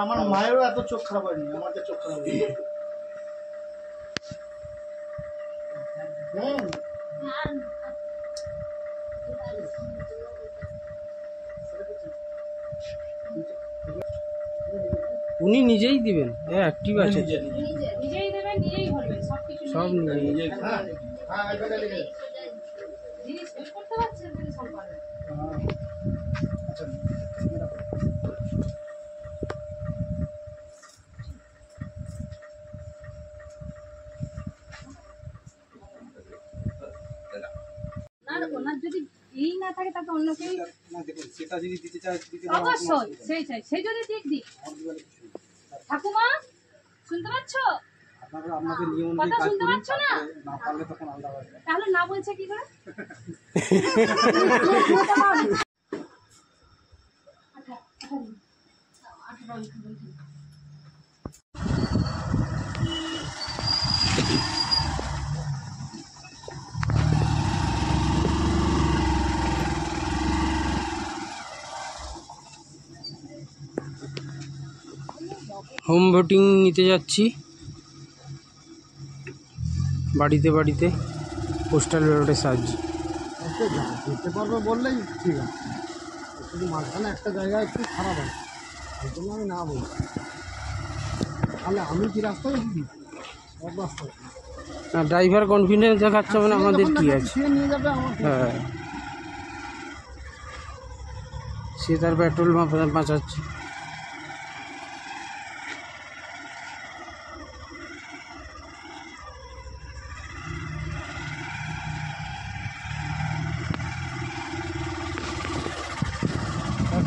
আমার মায়েরও এত চোখ খারাপ হয়নি, আমাদের চোখ খারাপ হয়নি। উনি নিজেই দিবেন, অ্যাক্টিভ আছে, নিজেই দেবেন, নিজেই ভরবেন, সব নিজেই। জিনিস বের করতে পারছেন তিনি সব পারবেন। ওনার যদি এই না থাকে তাকে অন্য কেউ সেটা যদি দিতে চায় অবশ্যই সেই যদি দিক ঠাকুমা শুনতে পাচ্ছ? আপনাদের নিয়ম কথা শুনতে পাচ্ছ না? না পারলে তখন আলাদা হবে। তাহলে না বলছে কি করে? হোম ভোটিং নিতে যাচ্ছি, বাড়িতে বাড়িতে পোস্টাল ব্যালটের সাহায্যে। যেতে পারবে বললেই ঠিক আছে, শুধু মাঝখানে একটা জায়গায় একটু খারাপ হয়, ওই জন্য আমি না বলছি। তাহলে আমি কি রাস্তায় সব রাস্তায় না, ড্রাইভার কনফিডেন্স দেখাচ্ছে, মানে আমাদের কি আছে। নিয়ে যাবে আমার। হ্যাঁ, সে তার পেট্রোল বাঁচাচ্ছে।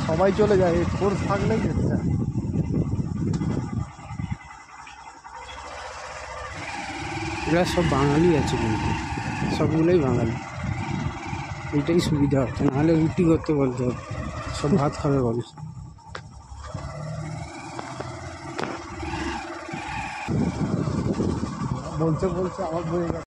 সবাই চলে যায়, এই ফোর্স থাকলে যেতে চায়। এরা সব বাঙালি আছে, কিন্তু সবগুলোই বাঙালি। এইটাই সুবিধা হচ্ছে, নাহলে রুটি করতে বলতে হবে, সব ভাত খাবে বলে। বলছে আবার বয়ে গেছে।